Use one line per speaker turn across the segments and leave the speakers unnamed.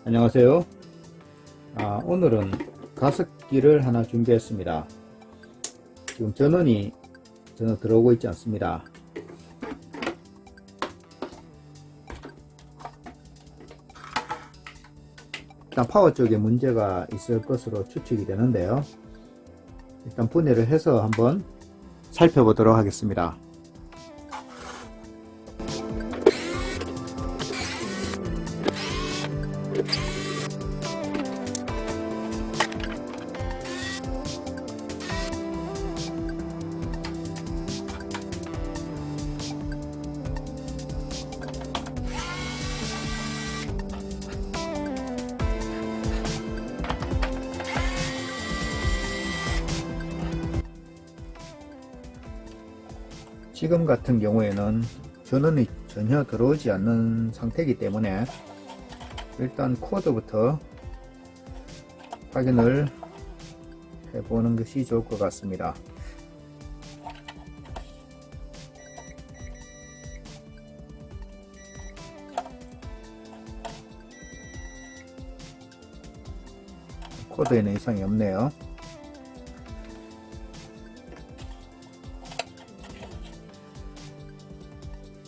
안녕하세요. 오늘은 가습기를 하나 준비했습니다. 지금 전원이 전혀 들어오고 있지 않습니다. 일단 파워 쪽에 문제가 있을 것으로 추측이 되는데요. 일단 분해를 해서 한번 살펴보도록 하겠습니다. 지금 같은 경우에는 전원이 전혀 들어오지 않는 상태이기 때문에 일단 코드부터 확인을 해보는 것이 좋을 것 같습니다. 코드에는 이상이 없네요.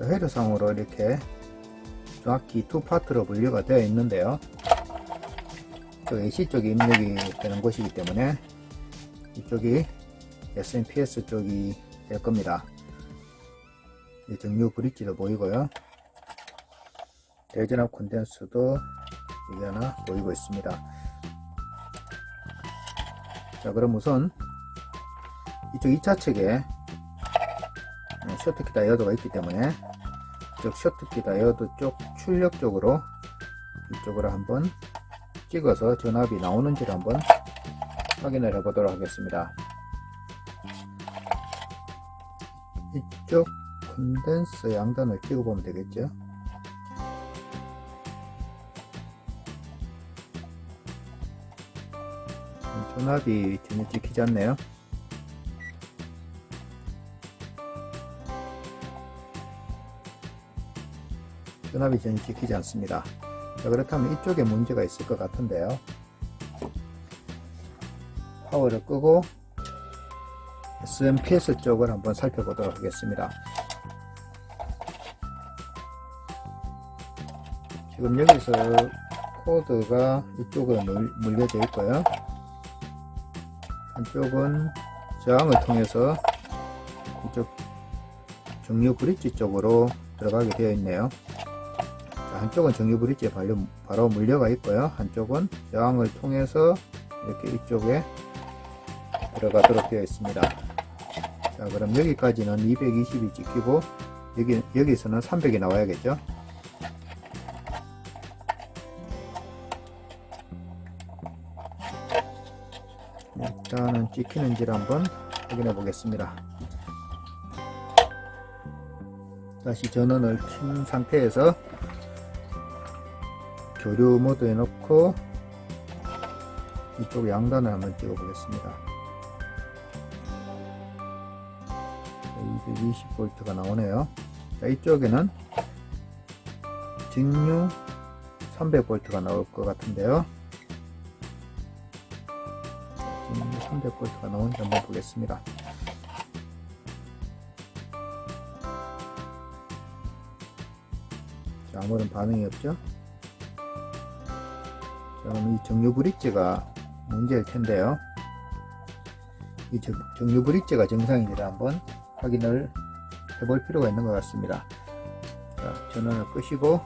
회로상으로 이렇게 정확히 두 파트로 분류가 되어 있는데요. AC 쪽이 입력이 되는 곳이기 때문에 이쪽이 SMPS 쪽이 될 겁니다. 정류 브릿지도 보이고요. 대전압 콘덴서도 여기 하나 보이고 있습니다. 자, 그럼 우선 이쪽 2차 측에 셔트키 다이오드가 있기 때문에 이쪽 셔트키 다이오드 쪽 출력 쪽으로 이쪽으로 한번 찍어서 전압이 나오는지를 한번 확인을 해 보도록 하겠습니다. 이쪽 콘덴서 양단을 찍어 보면 되겠죠. 전압이 전혀 찍히지 않네요. 전압이 전혀 찍히지 않습니다. 자, 그렇다면 이쪽에 문제가 있을 것 같은데요. 파워를 끄고 SMPS 쪽을 한번 살펴보도록 하겠습니다. 지금 여기서 코드가 이쪽으로 물려져 있고요. 한쪽은 저항을 통해서 이쪽 정류 브릿지 쪽으로 들어가게 되어 있네요. 한쪽은 정류 브릿지에 바로 물려가 있고요. 한쪽은 저항을 통해서 이렇게 이쪽에 들어가도록 되어 있습니다. 자, 그럼 여기까지는 220이 찍히고 여기서는 300이 나와야겠죠. 일단은 찍히는지를 한번 확인해 보겠습니다. 다시 전원을 킨 상태에서 교류 모드 해놓고 이쪽 양단을 한번 찍어 보겠습니다. 220V가 나오네요. 자, 이쪽에는 직류 300V가 나올 것 같은데요. 직류 300V가 나오는지 한번 보겠습니다. 자, 아무런 반응이 없죠? 그럼 이 정류 브릿지가 문제일 텐데요. 이 정류 브릿지가 정상인지를 한번 확인을 해볼 필요가 있는 것 같습니다. 자, 전원을 끄시고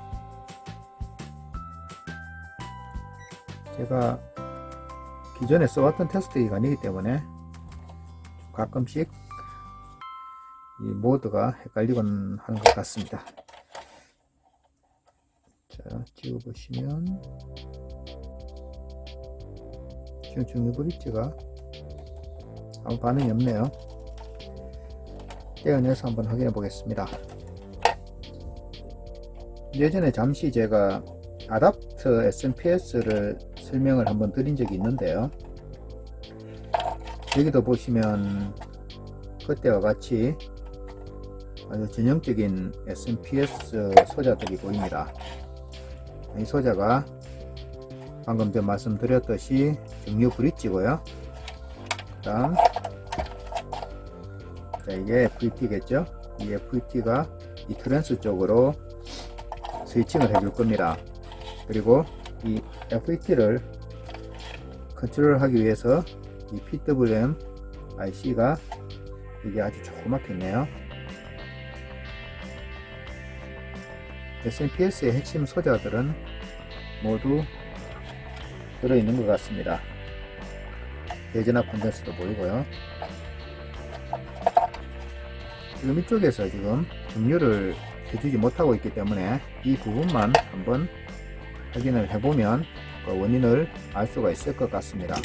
제가 기존에 써왔던 테스트기가 아니기 때문에 가끔씩 이 모드가 헷갈리곤 하는 것 같습니다. 자, 찍어보시면 지금 정류 브릿지가 아무 반응이 없네요. 떼어내서 한번 확인해 보겠습니다. 예전에 잠시 제가 아답터 SMPS를 설명을 한번 드린 적이 있는데요. 여기도 보시면 그때와 같이 아주 전형적인 SMPS 소자들이 보입니다. 이 소자가 방금 전 말씀드렸듯이 정류 브릿지고요. 그다음 자, 이게 FET겠죠. 이 FET가 이 트랜스 쪽으로 스위칭을 해줄 겁니다. 그리고 이 FET를 컨트롤하기 위해서 이 PWM IC가 이게 아주 조그맣게 있네요. SMPS의 핵심 소자들은 모두 들어있는 것 같습니다. 대전압 컨덴서도 보이고요. 지금 이쪽에서 지금 정류를 해주지 못하고 있기 때문에 이 부분만 한번 확인을 해보면 그 원인을 알 수가 있을 것 같습니다.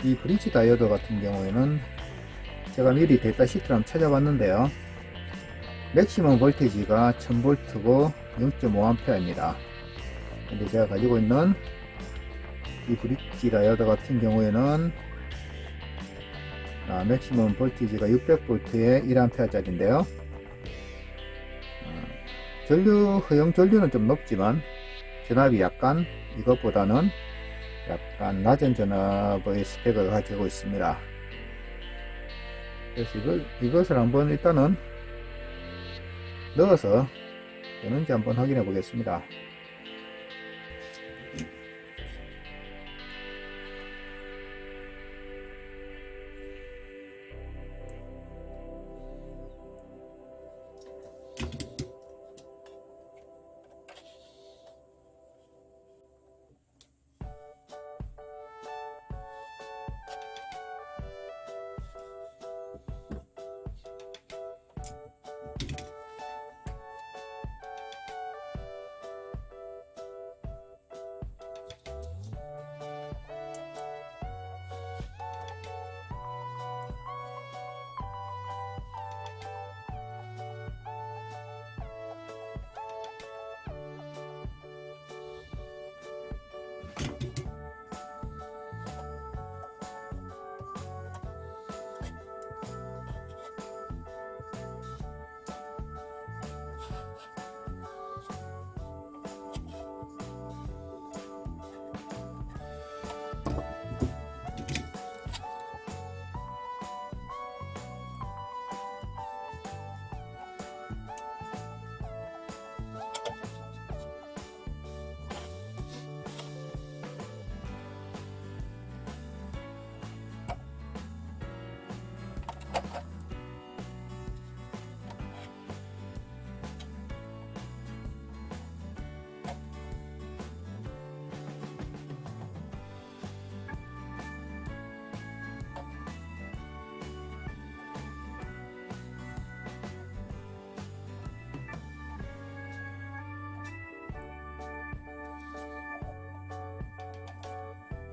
이 브릿지 다이오드 같은 경우에는 제가 미리 데이터시트를 한번 찾아봤는데요. 맥시멈 볼테이지가 1000V고 0.5A입니다. 근데 제가 가지고 있는 이 브릿지 다이오드 같은 경우에는 맥시멈 볼테이지가 600V에 1A짜리인데요. 허용 전류는 좀 높지만 전압이 약간 이것보다는 약간 낮은 전압의 스펙을 가지고 있습니다. 그래서 이것을 한번 일단은 넣어서 되는지 한번 확인해 보겠습니다.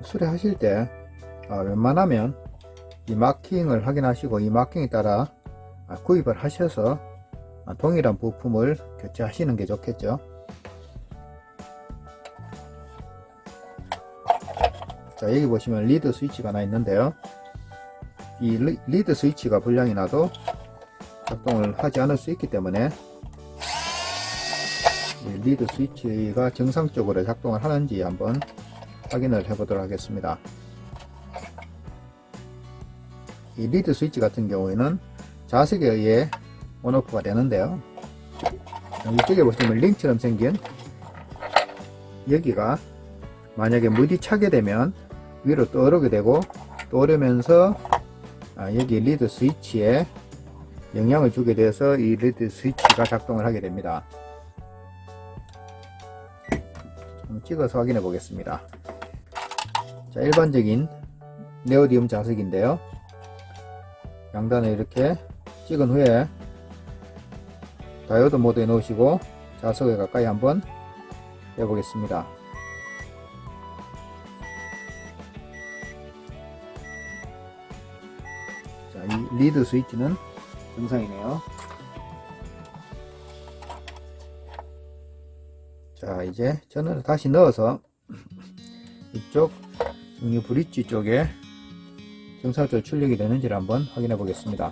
수리하실 때 웬만하면 이 마킹을 확인하시고 이 마킹에 따라 구입을 하셔서 동일한 부품을 교체하시는 게 좋겠죠. 자, 여기 보시면 리드 스위치가 하나 있는데요. 이 리드 스위치가 불량이 나도 작동을 하지 않을 수 있기 때문에 이 리드 스위치가 정상적으로 작동을 하는지 한번 확인을 해 보도록 하겠습니다. 이 리드 스위치 같은 경우에는 자석에 의해 온오프가 되는데요. 이쪽에 보시면 링처럼 생긴 여기가 만약에 물이 차게 되면 위로 떠오르게 되고, 떠오르면서 여기 리드 스위치에 영향을 주게 돼서 이 리드 스위치가 작동을 하게 됩니다. 찍어서 확인해 보겠습니다. 자, 일반적인 네오디움 자석인데요. 양단을 이렇게 찍은 후에 다이오드 모드에 넣으시고 자석에 가까이 한번 해보겠습니다. 자, 이 리드 스위치는 정상이네요. 자, 이제 전원을 다시 넣어서 이쪽 정류 브릿지 쪽에 정상적으로 출력이 되는지를 한번 확인해 보겠습니다.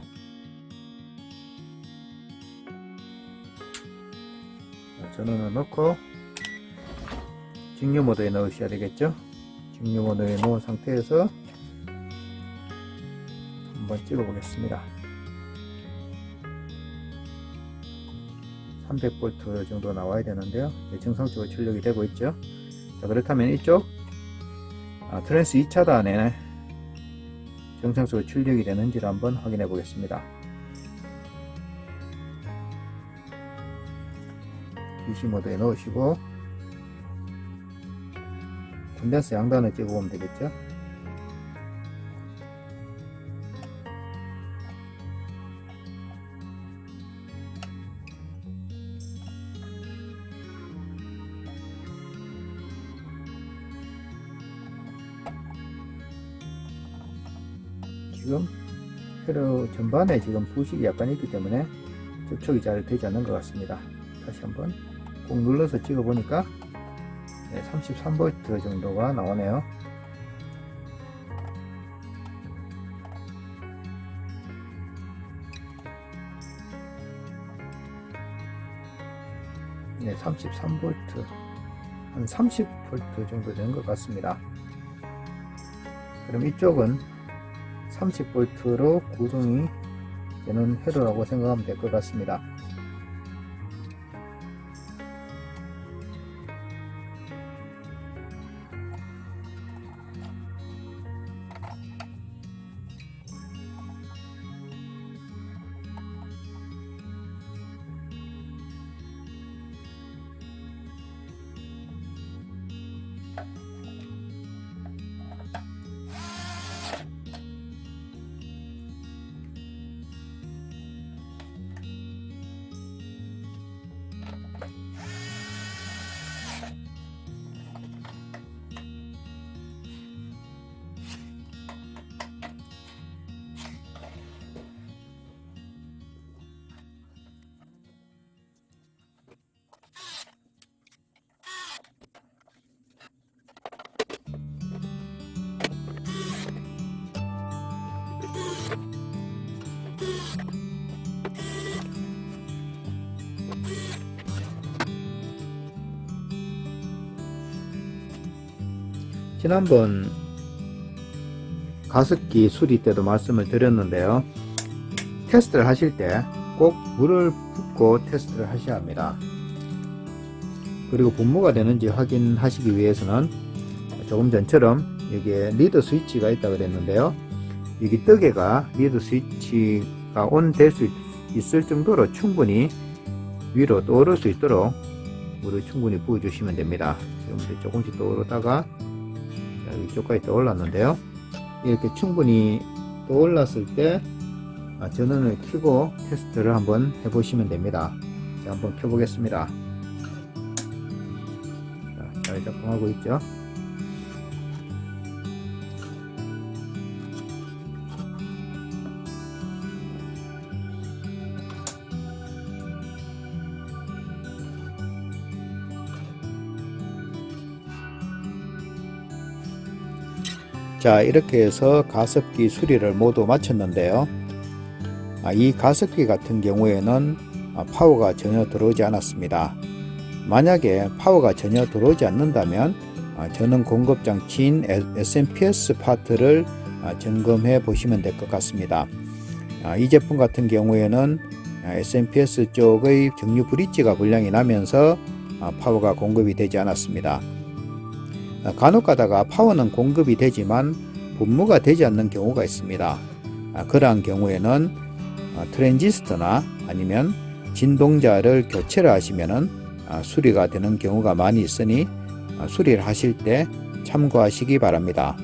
전원을 넣고 직류 모드에 넣으셔야 되겠죠. 직류 모드에 놓은 상태에서 한번 찍어 보겠습니다. 300V 정도 나와야 되는데요. 정상적으로 출력이 되고 있죠. 자, 그렇다면 이쪽 트랜스 2차단에 정상적으로 출력이 되는지를 한번 확인해 보겠습니다. DC 모드에 넣으시고 콘덴서 양단을 찍어 보면 되겠죠. 지금 회로 전반에 지금 부식이 약간 있기 때문에 접촉이 잘 되지 않는 것 같습니다. 다시 한번 꼭 눌러서 찍어 보니까 33V 정도가 나오네요. 네, 33V, 한 30V 정도 된 것 같습니다. 그럼 이쪽은 30V로 구동이 되는 회로라고 생각하면 될 것 같습니다. 지난번 가습기 수리 때도 말씀을 드렸는데요. 테스트를 하실 때 꼭 물을 붓고 테스트를 하셔야 합니다. 그리고 분무가 되는지 확인하시기 위해서는 조금 전처럼 여기에 리드 스위치가 있다 그랬는데요. 여기 뜨개가 리드 스위치가 온 될 수 있을 정도로 충분히 위로 떠오를 수 있도록 물을 충분히 부어 주시면 됩니다. 지금 조금씩 떠오르다가 이쪽까지 떠올랐는데요. 이렇게 충분히 떠올랐을 때 전원을 켜고 테스트를 한번 해보시면 됩니다. 자, 한번 켜보겠습니다. 자, 잘 작동하고 있죠. 자, 이렇게 해서 가습기 수리를 모두 마쳤는데요. 이 가습기 같은 경우에는 파워가 전혀 들어오지 않았습니다. 만약에 파워가 전혀 들어오지 않는다면 전원 공급 장치인 SMPS 파트를 점검해 보시면 될 것 같습니다. 이 제품 같은 경우에는 SMPS 쪽의 정류 브릿지가 불량이 나면서 파워가 공급이 되지 않았습니다. 간혹 가다가 파워는 공급이 되지만 분무가 되지 않는 경우가 있습니다. 그러한 경우에는 트랜지스터나 아니면 진동자를 교체를 하시면은 수리가 되는 경우가 많이 있으니 수리를 하실 때 참고하시기 바랍니다.